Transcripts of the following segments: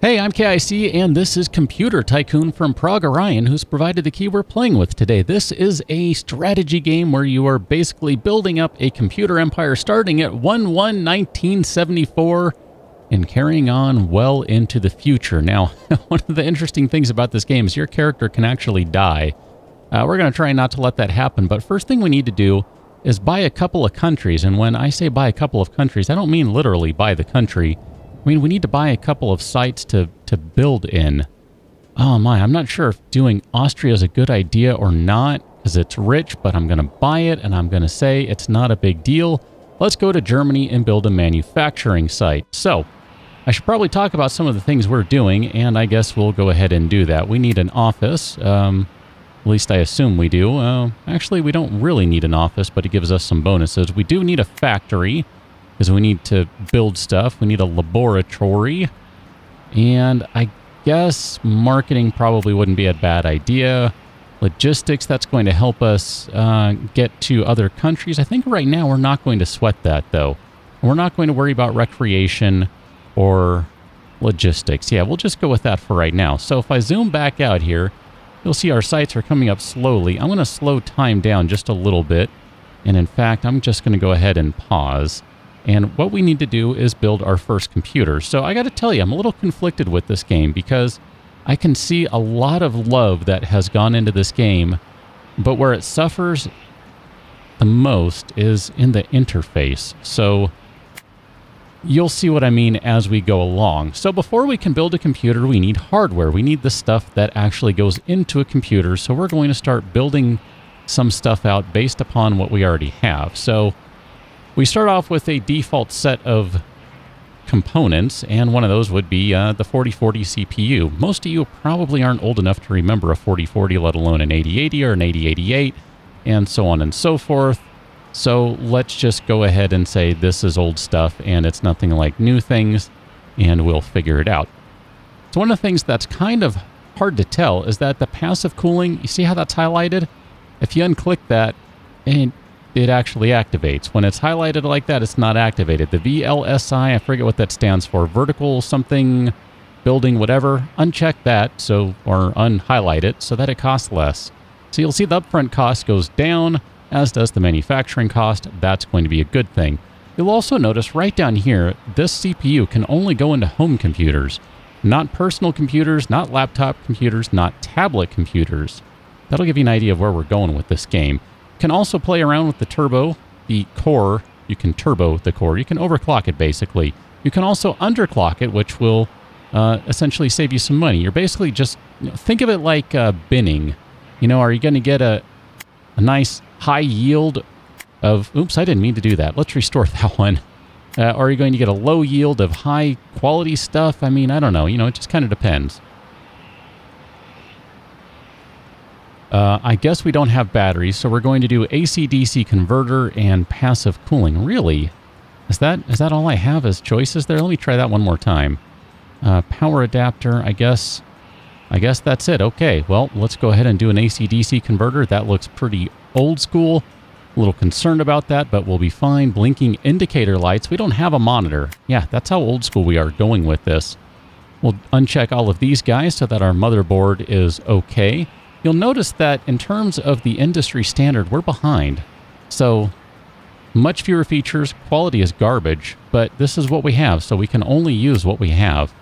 Hey, I'm KIC, and this is Computer Tycoon from Progorion, who's provided the key we're playing with today. This is a strategy game where you are basically building up a computer empire starting at 1/1/1974 and carrying on well into the future. Now, one of the interesting things about this game is your character can actually die. We're going to try not to let that happen, but first thing we need to do is buy a couple of countries, and when I say buy a couple of countries, I don't mean literally buy the country. I mean, we need to buy a couple of sites to build in. Oh my, I'm not sure if doing Austria is a good idea or not, because it's rich, but I'm going to buy it, and I'm going to say it's not a big deal. Let's go to Germany and build a manufacturing site. So, I should probably talk about some of the things we're doing, and I guess we'll go ahead and do that. We need an office. At least I assume we do. Actually, we don't really need an office, but it gives us some bonuses. We do need a factory, because we need to build stuff. We need a laboratory. And I guess marketing probably wouldn't be a bad idea. Logistics, that's going to help us get to other countries. I think right now we're not going to sweat that, though. We're not going to worry about recreation or logistics. Yeah, we'll just go with that for right now. So if I zoom back out here, you'll see our sites are coming up slowly. I'm going to slow time down just a little bit. And in fact, I'm just going to go ahead and pause. And what we need to do is build our first computer. So I got to tell you, I'm a little conflicted with this game because I can see a lot of love that has gone into this game, but where it suffers the most is in the interface. So you'll see what I mean as we go along. So before we can build a computer, we need hardware. We need the stuff that actually goes into a computer. So we're going to start building some stuff out based upon what we already have. So we start off with a default set of components, and one of those would be the 4040 CPU. Most of you probably aren't old enough to remember a 4040, let alone an 8080 or an 8088, and so on and so forth. So let's just go ahead and say this is old stuff, and it's nothing like new things, and we'll figure it out. So one of the things that's kind of hard to tell is that the passive cooling, you see how that's highlighted? If you unclick that, and it actually activates. When it's highlighted like that, it's not activated. The VLSI, I forget what that stands for, vertical something, building, whatever, uncheck that, so, or unhighlight it, so that it costs less. So you'll see the upfront cost goes down, as does the manufacturing cost. That's going to be a good thing. You'll also notice right down here, this CPU can only go into home computers, not personal computers, not laptop computers, not tablet computers. That'll give you an idea of where we're going with this game. Can also play around with the turbo, the core. You can turbo the core. You can overclock it, basically. You can also underclock it, which will essentially save you some money. You're basically just, think of it like binning. You know, are you going to get a nice high yield of, oops, I didn't mean to do that. Let's restore that one. Are you going to get a low yield of high quality stuff? I mean, I don't know. You know, it just kind of depends. I guess we don't have batteries, so we're going to do AC-DC converter and passive cooling. Really? Is that all I have as choices there? Let me try that one more time. Power adapter, I guess that's it. Okay, well, let's go ahead and do an AC-DC converter. That looks pretty old school. A little concerned about that, but we'll be fine. Blinking indicator lights. We don't have a monitor. Yeah, that's how old school we are going with this. We'll uncheck all of these guys so that our motherboard is okay. You'll notice that in terms of the industry standard, we're behind. So, much fewer features, quality is garbage, but this is what we have, so we can only use what we have.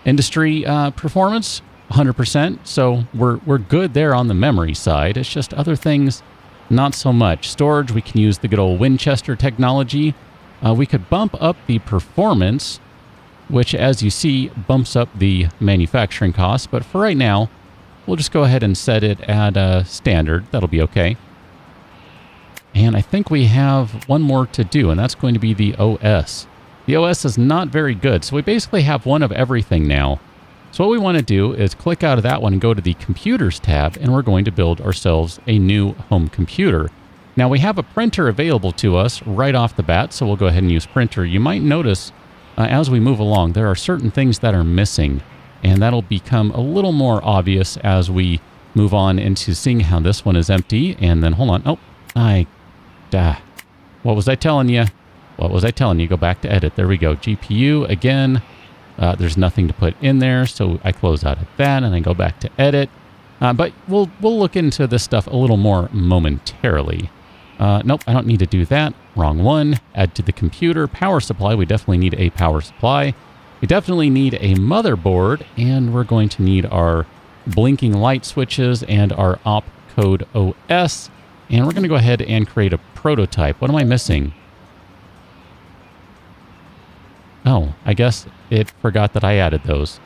Industry performance, 100%, so we're good there on the memory side. It's just other things, not so much. Storage, we can use the good old Winchester technology. We could bump up the performance, which, as you see, bumps up the manufacturing costs, but for right now, we'll just go ahead and set it at standard. That'll be okay. And I think we have one more to do, and that's going to be the OS. The OS is not very good, so we basically have one of everything now. So what we want to do is click out of that one and go to the Computers tab, and we're going to build ourselves a new home computer. Now, we have a printer available to us right off the bat, so we'll go ahead and use printer. You might notice as we move along, there are certain things that are missing. And that'll become a little more obvious as we move on into seeing how this one is empty. And then, hold on. Oh, what was I telling you? What was I telling you? Go back to edit. There we go. GPU again. There's nothing to put in there, so I close out of that and I go back to edit. But we'll look into this stuff a little more momentarily. Nope, I don't need to do that. Wrong one. Add to the computer. Power supply. We definitely need a power supply. We definitely need a motherboard, and we're going to need our blinking light switches and our opcode OS. And we're going to go ahead and create a prototype. What am I missing? Oh, I guess it forgot that I added those.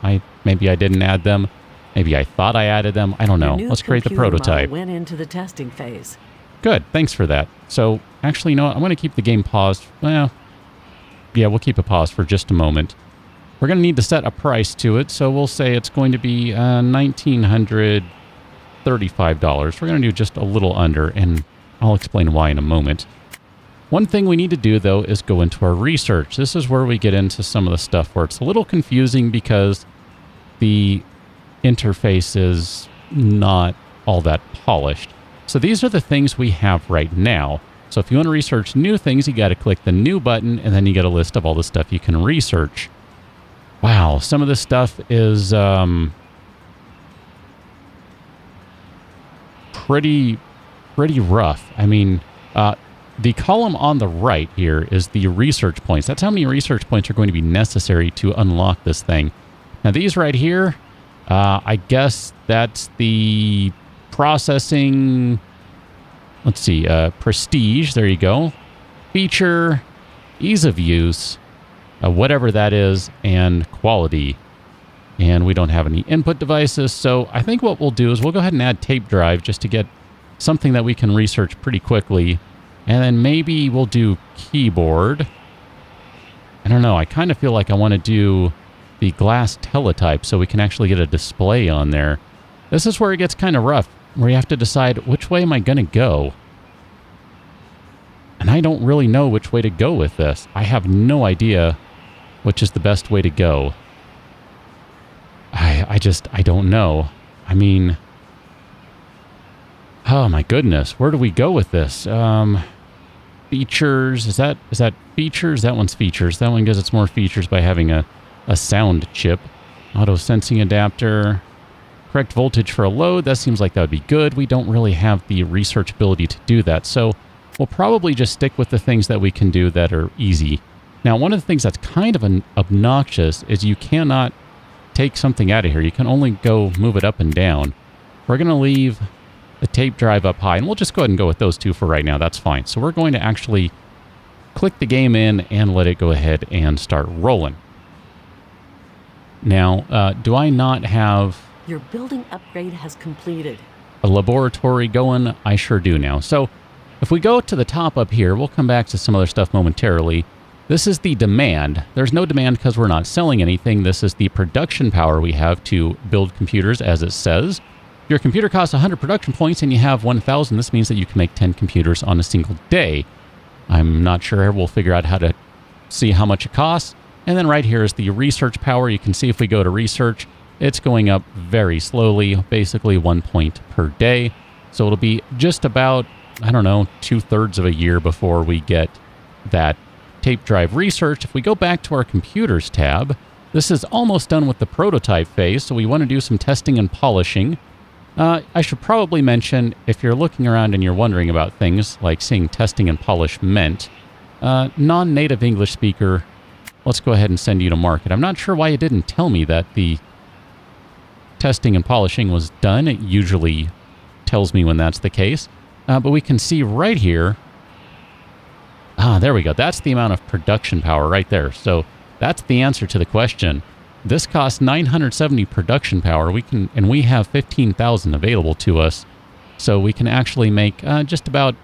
Maybe I didn't add them. Maybe I thought I added them. I don't know. Let's create the prototype. Went into the testing phase. Good. Thanks for that. So, actually, you know what? I'm going to keep the game paused. Well, yeah, we'll keep it paused for just a moment. We're going to need to set a price to it, so we'll say it's going to be $1,935. We're going to do just a little under, and I'll explain why in a moment. One thing we need to do, though, is go into our research. This is where we get into some of the stuff where it's a little confusing because the interface is not all that polished. So these are the things we have right now. So if you want to research new things, you got to click the new button, and then you get a list of all the stuff you can research. Wow, some of this stuff is pretty rough. I mean, the column on the right here is the research points. That's how many research points are going to be necessary to unlock this thing. Now these right here, I guess that's the processing, let's see, prestige, there you go. Feature, ease of use, whatever that is, and quality. And we don't have any input devices, so I think what we'll do is we'll go ahead and add tape drive just to get something that we can research pretty quickly. And then maybe we'll do keyboard. I don't know, I kind of feel like I want to do the glass teletype so we can actually get a display on there. This is where it gets kind of rough, where you have to decide which way am I going to go. And I don't really know which way to go with this. I have no idea which is the best way to go. I don't know. I mean, oh my goodness, where do we go with this? Features, is that features? That one's features. That one gives us more features by having a sound chip. Auto sensing adapter. Correct voltage for a load. That seems like that would be good. We don't really have the research ability to do that. So we'll probably just stick with the things that we can do that are easy. Now, one of the things that's kind of obnoxious is you cannot take something out of here. You can only go move it up and down. We're going to leave the tape drive up high, and we'll just go ahead and go with those two for right now. That's fine. So we're going to actually click the game in and let it go ahead and start rolling. Now, do I not have... Your building upgrade has completed. A laboratory going? I sure do now. So if we go to the top up here, we'll come back to some other stuff momentarily. This is the demand. There's no demand because we're not selling anything. This is the production power we have to build computers, as it says. If your computer costs 100 production points and you have 1,000, this means that you can make 10 computers on a single day. I'm not sure. We'll figure out how to see how much it costs. And then right here is the research power. You can see if we go to research, it's going up very slowly, basically 1 point per day. So it'll be just about, I don't know, 2/3 of a year before we get that tape drive research. If we go back to our computers tab, this is almost done with the prototype phase, so we want to do some testing and polishing. I should probably mention, if you're looking around and you're wondering about things like seeing testing and polish meant, non-native English speaker, let's go ahead and send you to market. I'm not sure why it didn't tell me that the testing and polishing was done. It usually tells me when that's the case. But we can see right here, there we go. That's the amount of production power right there. So that's the answer to the question. This costs 970 production power. We have 15,000 available to us. So we can actually make just about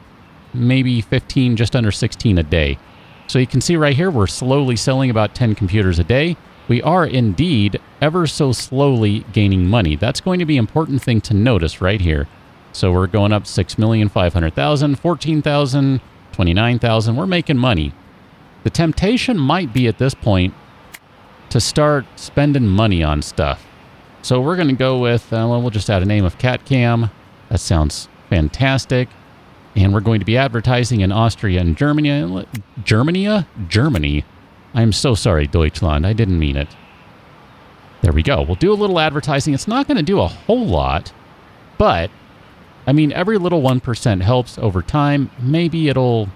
maybe 15, just under 16 a day. So you can see right here, we're slowly selling about 10 computers a day. We are indeed ever so slowly gaining money. That's going to be an important thing to notice right here. So we're going up 6,500,000, 14,000, 29,000. We're making money. The temptation might be at this point to start spending money on stuff. So we're going to go with, well, we'll just add a name of CatCam. That sounds fantastic. And we're going to be advertising in Austria and Germany. Germany? I'm so sorry, Deutschland. I didn't mean it. There we go. We'll do a little advertising. It's not going to do a whole lot, but, I mean, every little 1% helps over time. Maybe it'll,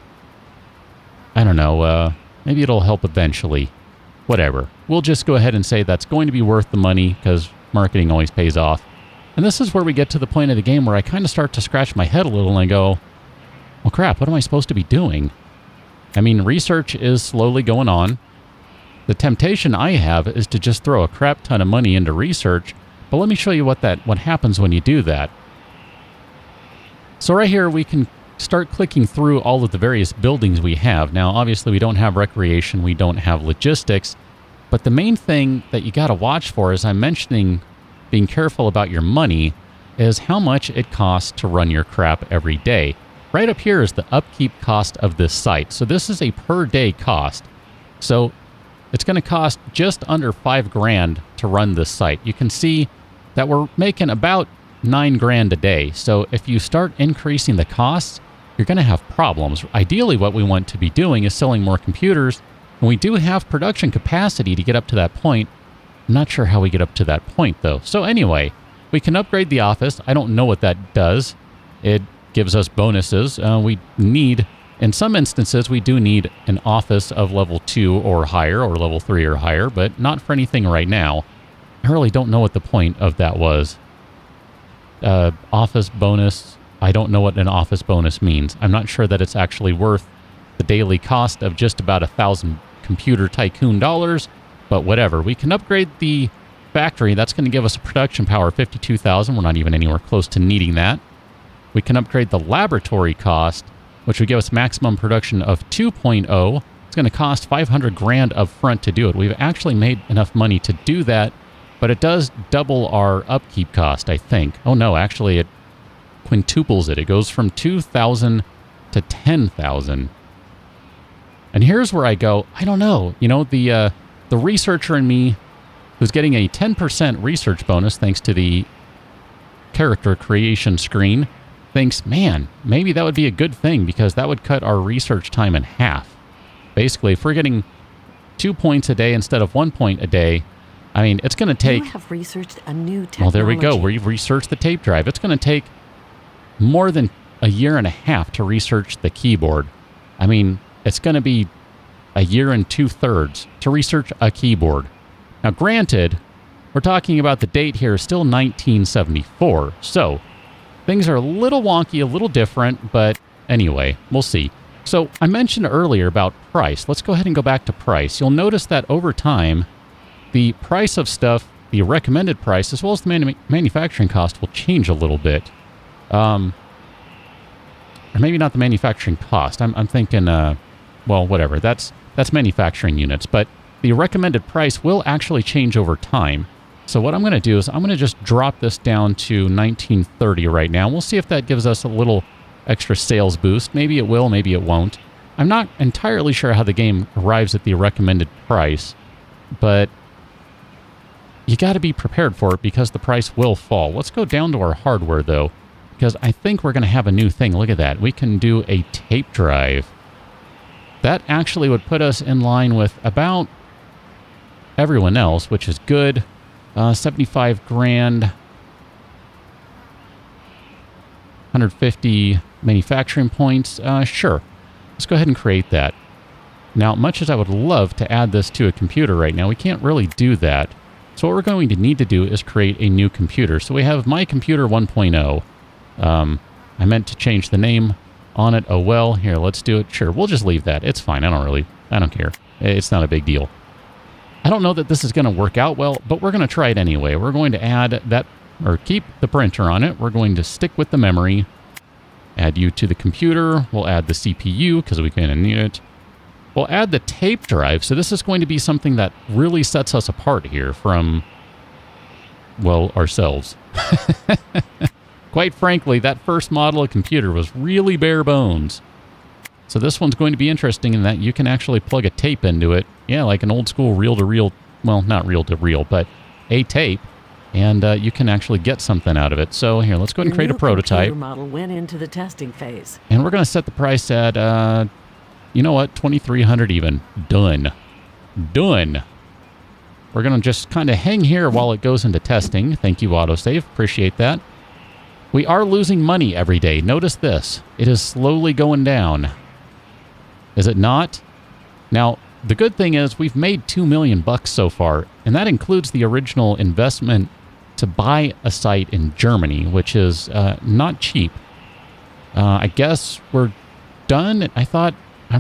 I don't know, maybe it'll help eventually. Whatever. We'll just go ahead and say that's going to be worth the money because marketing always pays off. And this is where we get to the point of the game where I kind of start to scratch my head a little and go, well, crap, what am I supposed to be doing? I mean, research is slowly going on. The temptation I have is to just throw a crap ton of money into research, but let me show you what happens when you do that. So right here, we can start clicking through all of the various buildings we have. Now, obviously, we don't have recreation, we don't have logistics, but the main thing that you got to watch for, as I'm mentioning, being careful about your money, is how much it costs to run your crap every day. Right up here is the upkeep cost of this site. So this is a per day cost. So it's going to cost just under $5,000 to run this site. You can see that we're making about $9,000 a day. So if you start increasing the costs, you're going to have problems. Ideally, what we want to be doing is selling more computers, and we do have production capacity to get up to that point. I'm not sure how we get up to that point, though. So anyway, we can upgrade the office. I don't know what that does. It gives us bonuses. We need, in some instances, we do need an office of level 2 or higher, or level 3 or higher, but not for anything right now. I really don't know what the point of that was. Office bonus. I don't know what an office bonus means. I'm not sure that it's actually worth the daily cost of just about 1,000 Computer Tycoon dollars, but whatever. We can upgrade the factory. That's going to give us a production power of 52,000. We're not even anywhere close to needing that. We can upgrade the laboratory cost, which would give us maximum production of 2.0. It's going to cost $500,000 up front to do it. We've actually made enough money to do that, but it does double our upkeep cost, I think. Oh no, actually it quintuples it. It goes from 2,000 to 10,000. And here's where I go, I don't know. You know, the researcher in me, who's getting a 10% research bonus thanks to the character creation screen, thinks, man, maybe that would be a good thing because that would cut our research time in half. Basically, if we're getting 2 points a day instead of 1 point a day, I mean, it's going to take... You have researched a new technology. Well, there we go. We've researched the tape drive. It's going to take more than a year and a half to research the keyboard. I mean, it's going to be a year and 2/3 to research a keyboard. Now, granted, we're talking about the date here is still 1974, so things are a little wonky, a little different, but anyway, we'll see. So I mentioned earlier about price. Let's go ahead and go back to price. You'll notice that over time, the price of stuff, the recommended price, as well as the manufacturing cost will change a little bit. Or maybe not the manufacturing cost. I'm thinking, well, whatever. That's manufacturing units. But the recommended price will actually change over time. So what I'm going to do is I'm going to just drop this down to 1930 right now. We'll see if that gives us a little extra sales boost. Maybe it will, maybe it won't. I'm not entirely sure how the game arrives at the recommended price, but you got to be prepared for it because the price will fall. Let's go down to our hardware, though, because I think we're going to have a new thing. Look at that. We can do a tape drive. That actually would put us in line with about everyone else, which is good. 75 grand, 150 manufacturing points. Sure. Let's go ahead and create that. Now, much as I would love to add this to a computer right now, we can't really do that. So what we're going to need to do is create a new computer. So we have My Computer 1.0. I meant to change the name on it. Oh, well, here, let's do it. Sure, we'll just leave that. It's fine. I don't care. It's not a big deal. I don't know that this is going to work out well, but we're going to try it anyway. We're going to add that, or keep the printer on it. We're going to stick with the memory. Add you to the computer. We'll add the CPU because we kind of need it. We'll add the tape drive. So this is going to be something that really sets us apart here from, well, ourselves. Quite frankly, that first model of computer was really bare bones. So this one's going to be interesting in that you can actually plug a tape into it. Yeah, like an old school reel-to-reel, well, not reel-to-reel, but a tape. And you can actually get something out of it. So here, let's go ahead and create a prototype. Your model went into the testing phase. And we're going to set the price at, you know what, 2,300 even. Done. Done. we're going to just kind of hang here while it goes into testing. Thank you, autosave. Appreciate that. We are losing money every day. Notice this. It is slowly going down. Is it not? Now, the good thing is we've made $2 million so far, and that includes the original investment to buy a site in Germany, which is not cheap. I guess we're done. I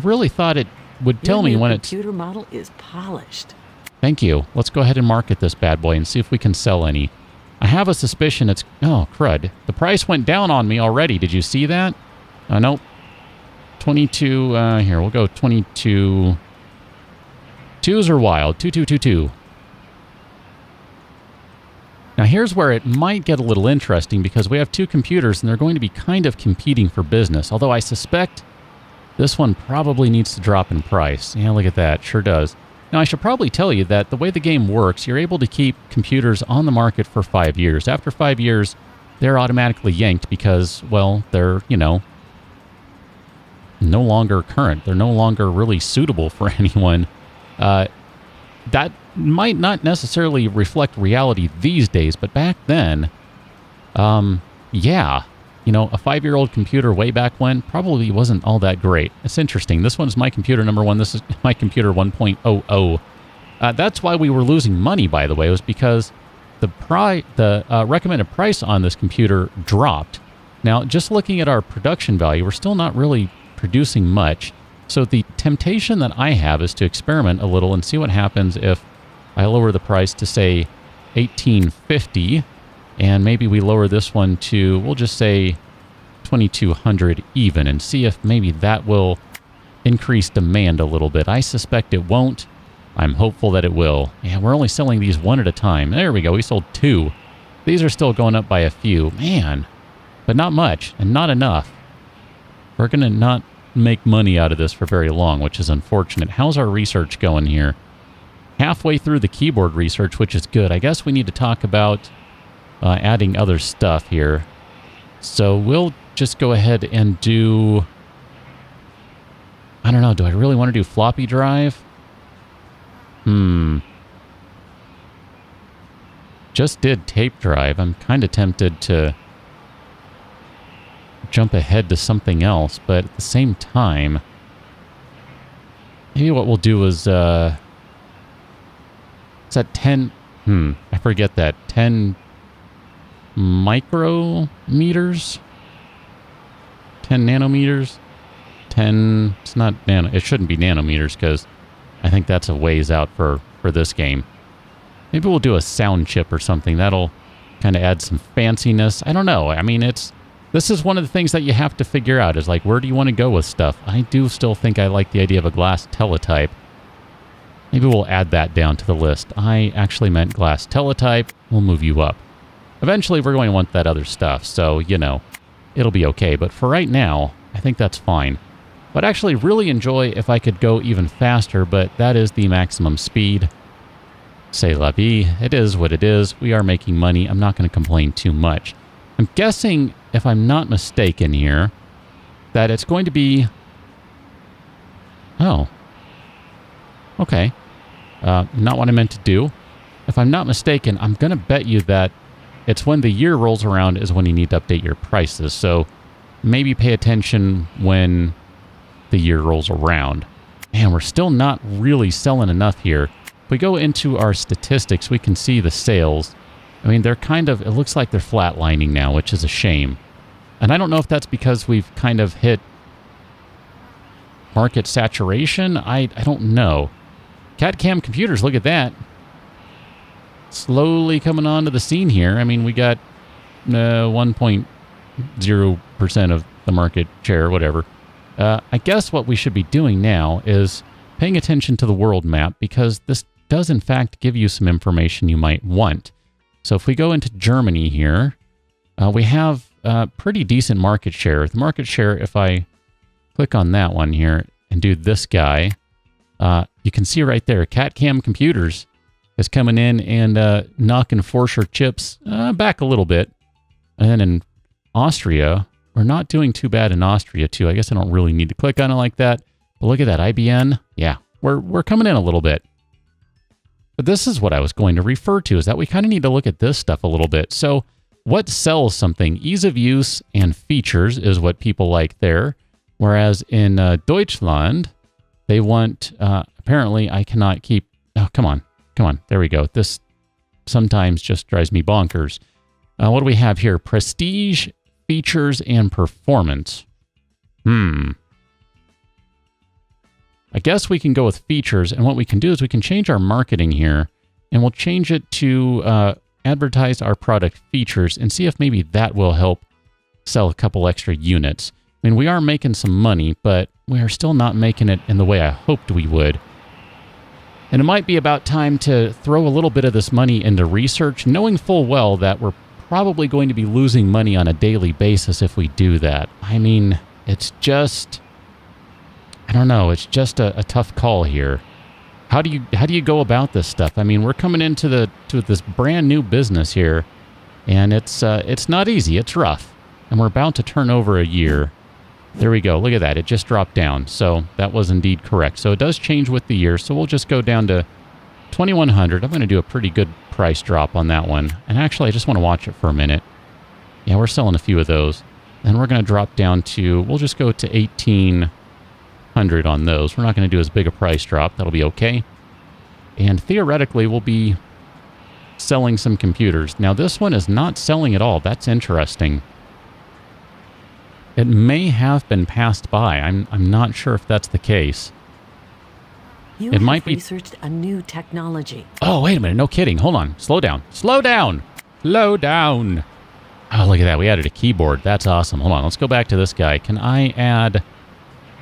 really thought it would tell me when it's... Your computer model is polished. Thank you. Let's go ahead and market this bad boy and see if we can sell any. I have a suspicion it's... Oh, crud. The price went down on me already. Did you see that? Nope. 22... here, we'll go 22... Twos are wild. 2222. Now, here's where it might get a little interesting because we have two computers and they're going to be kind of competing for business. Although I suspect this one probably needs to drop in price. Yeah, look at that. Sure does. Now, I should probably tell you that the way the game works, you're able to keep computers on the market for 5 years. After 5 years, they're automatically yanked because, well, they're, you know, no longer current. They're no longer really suitable for anyone. That might not necessarily reflect reality these days, but back then, yeah, you know, a 5-year-old computer way back when probably wasn't all that great. It's interesting. This one's my computer number 1. This is my computer 1.00. That's why we were losing money, by the way, was because the recommended price on this computer dropped. Now, just looking at our production value, we're still not really producing much. So the temptation that I have is to experiment a little and see what happens if I lower the price to, say, $18.50, and maybe we lower this one to, we'll just say, $2,200 even, and see if maybe that will increase demand a little bit. I suspect it won't. I'm hopeful that it will. Yeah, we're only selling these one at a time. There we go. We sold 2. These are still going up by a few. Man, but not much and not enough. We're going to not make money out of this for very long, which is unfortunate. How's our research going here? Halfway through the keyboard research, which is good. I guess we need to talk about adding other stuff here. So we'll just go ahead and do... I don't know. Do I really want to do floppy drive? Just did tape drive. I'm kind of tempted to jump ahead to something else, but at the same time, maybe what we'll do is that 10, I forget that, 10 micrometers? 10 nanometers? 10, it's not nano, it shouldn't be nanometers because I think that's a ways out for this game. Maybe we'll do a sound chip or something. That'll kind of add some fanciness. I don't know. I mean, this is one of the things that you have to figure out is like, where do you want to go with stuff? I do still think I like the idea of a glass teletype. Maybe we'll add that down to the list. I actually meant glass teletype. We'll move you up. Eventually, we're going to want that other stuff, so, you know, it'll be okay. But for right now, I think that's fine. But actually really enjoy if I could go even faster, but that is the maximum speed. C'est la vie. It is what it is. We are making money. I'm not going to complain too much. I'm guessing, if I'm not mistaken here, that it's going to be... Oh. Okay. Not what I meant to do. If I'm not mistaken, I'm going to bet you that it's when the year rolls around is when you need to update your prices. So maybe pay attention when the year rolls around. Man, we're still not really selling enough here. If we go into our statistics, we can see the sales. I mean, they're kind of, it looks like they're flatlining now, which is a shame. And I don't know if that's because we've kind of hit market saturation. I don't know. CAD-CAM computers, look at that. Slowly coming onto the scene here. I mean, we got 1.0% of the market share, whatever. I guess what we should be doing now is paying attention to the world map, because this does in fact give you some information you might want. So if we go into Germany here, we have pretty decent market share. The market share, if I click on that one here and do this guy, you can see right there, CAD-CAM Computers is coming in and knocking Forscher chips back a little bit. And then in Austria, we're not doing too bad in Austria too. I guess I don't really need to click on it like that. But look at that, IBM. Yeah, we're coming in a little bit. But this is what I was going to refer to, is that we kind of need to look at this stuff a little bit. So what sells something? Ease of use and features is what people like there. Whereas in Deutschland, they want, apparently I cannot keep, oh, come on, there we go. This sometimes just drives me bonkers. What do we have here? Prestige, features, and performance. I guess we can go with features, and what we can do is we can change our marketing here, and we'll change it to advertise our product features and see if maybe that will help sell a couple extra units. I mean, we are making some money, but we are still not making it in the way I hoped we would. And it might be about time to throw a little bit of this money into research, knowing full well that we're probably going to be losing money on a daily basis if we do that. I mean, it's just, I don't know, it's just a tough call here. How do you go about this stuff? I mean, we're coming into this brand new business here, and it's not easy. It's rough, and we're about to turn over a year. There we go. Look at that. It just dropped down. So that was indeed correct. So it does change with the year. So we'll just go down to 2,100. I'm going to do a pretty good price drop on that one. And actually, I just want to watch it for a minute. Yeah, we're selling a few of those. And we're going to drop down to, we'll just go to 1,800 on those. We're not going to do as big a price drop. That'll be okay. And theoretically, we'll be selling some computers. Now, this one is not selling at all. That's interesting. It may have been passed by. I'm not sure if that's the case. It might be researched a new technology. Oh, wait a minute. No kidding. Hold on. Slow down. Slow down. Slow down. Oh, look at that. We added a keyboard. That's awesome. Hold on. Let's go back to this guy. Can I add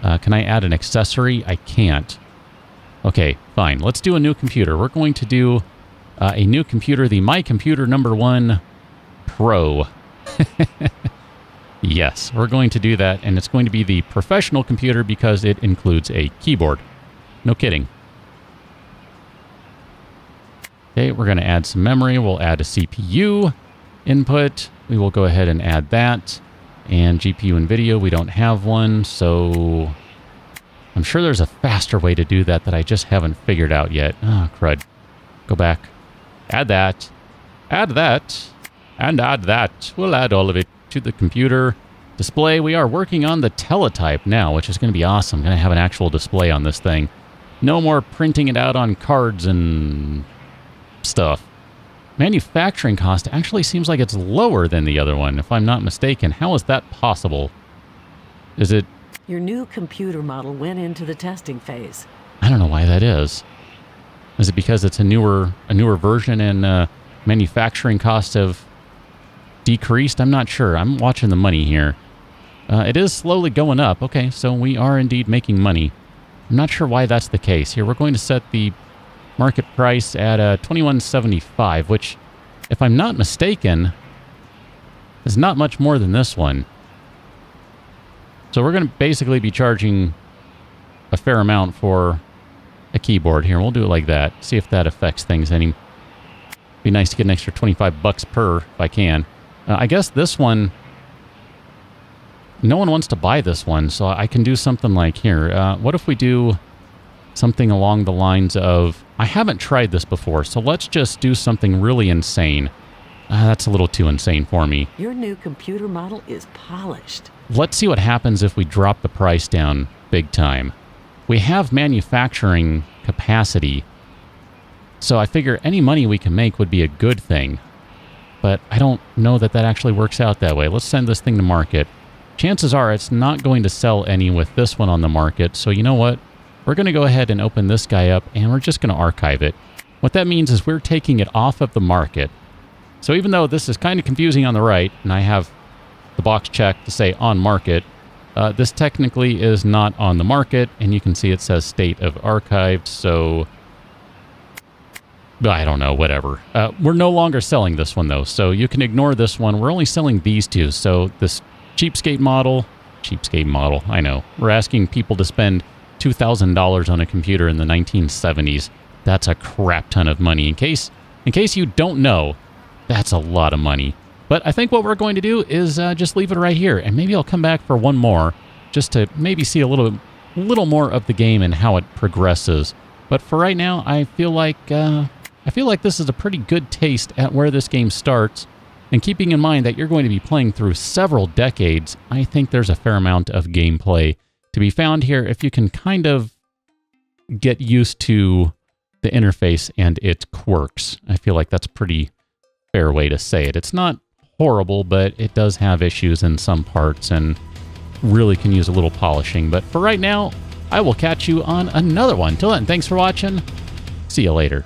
an accessory? I can't. Okay, fine. Let's do a new computer. We're going to do a new computer, the My Computer #1 Pro. Yes, we're going to do that, and it's going to be the professional computer because it includes a keyboard. No kidding. Okay, we're going to add some memory. We'll add a CPU input. We will go ahead and add that. And GPU and video, we don't have one, so I'm sure there's a faster way to do that I just haven't figured out yet. Oh, crud. Go back. Add that. Add that. And add that. We'll add all of it to the computer display. We are working on the teletype now, which is going to be awesome. Going to have an actual display on this thing. No more printing it out on cards and stuff. Manufacturing cost actually seems like it's lower than the other one, if I'm not mistaken. How is that possible? Is it... Your new computer model went into the testing phase. I don't know why that is. Is it because it's a newer version and manufacturing costs have decreased? I'm not sure. I'm watching the money here. It is slowly going up. Okay, so we are indeed making money. I'm not sure why that's the case. Here, we're going to set the market price at $21.75, which, if I'm not mistaken, is not much more than this one. So we're going to basically be charging a fair amount for a keyboard here. We'll do it like that. See if that affects things any. Be nice to get an extra 25 bucks per if I can. I guess this one, no one wants to buy this one, so I can do something like here. What if we do something along the lines of, I haven't tried this before, so let's just do something really insane. That's a little too insane for me. Your new computer model is polished. Let's see what happens if we drop the price down big time. We have manufacturing capacity, so I figure any money we can make would be a good thing. But I don't know that that actually works out that way. Let's send this thing to market. Chances are it's not going to sell any with this one on the market, so you know what? We're going to go ahead and open this guy up, and we're just going to archive it. What that means is we're taking it off of the market. So even though this is kind of confusing on the right, and I have the box checked to say on market, this technically is not on the market, and you can see it says state of archived, so I don't know, whatever. We're no longer selling this one, though, so you can ignore this one. We're only selling these two, so this cheapskate model, I know. We're asking people to spend $2,000 on a computer in the 1970s. That's a crap ton of money. In case you don't know, that's a lot of money. But I think what we're going to do is just leave it right here, and maybe I'll come back for one more, just to maybe see a little more of the game and how it progresses. But for right now, I feel like I feel like this is a pretty good taste at where this game starts. And keeping in mind that you're going to be playing through several decades, I think there's a fair amount of gameplay to be found here if you can kind of get used to the interface and its quirks. I feel like that's a pretty fair way to say it. It's not horrible, but it does have issues in some parts and really can use a little polishing. But for right now, I will catch you on another one. Till then, thanks for watching. See you later.